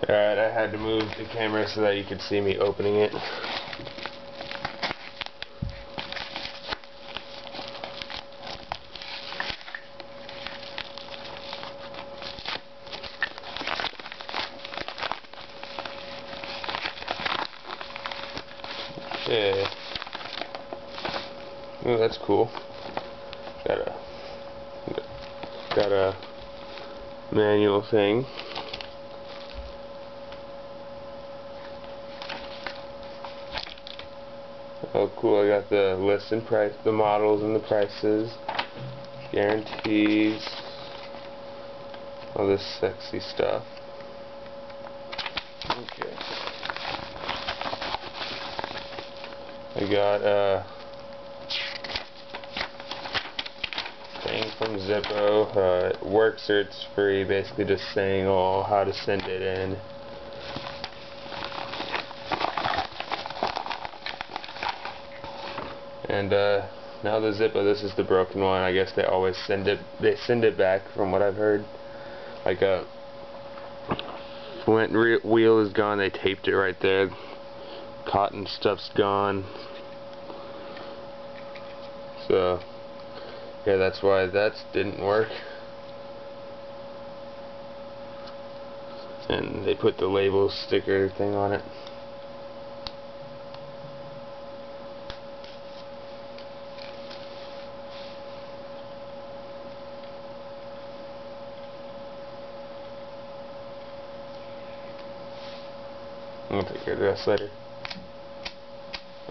Alright, I had to move the camera so that you could see me opening it. Okay. Oh, that's cool. Got a manual thing. Oh, cool! I got the list and price, the models and the prices, guarantees, all this sexy stuff. Okay. I got a thing from Zippo. It works or it's free. Basically, just saying how to send it in. And now the Zippo, this is the broken one. I guess they always send it back from what I've heard. Like when wheel is gone, they taped it right there. Cotton stuff's gone. So yeah, that's why that didn't work. And they put the label sticker thing on it. I'm gonna take care of the rest later.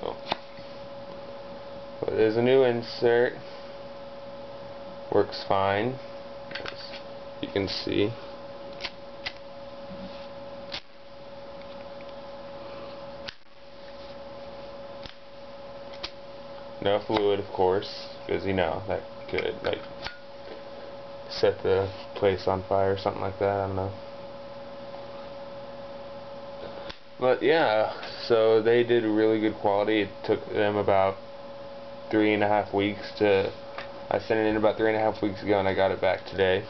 Oh. Well, there's a new insert. Works fine, as you can see. No fluid, of course, because that could set the place on fire or something like that. I don't know. But yeah, so they did really good quality. It took them about 3.5 weeks to. I sent it in about 3.5 weeks ago, and I got it back today,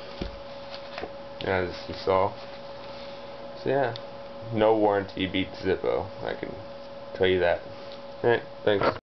as you saw. So yeah, no warranty beats Zippo. I can tell you that. Alright, thanks.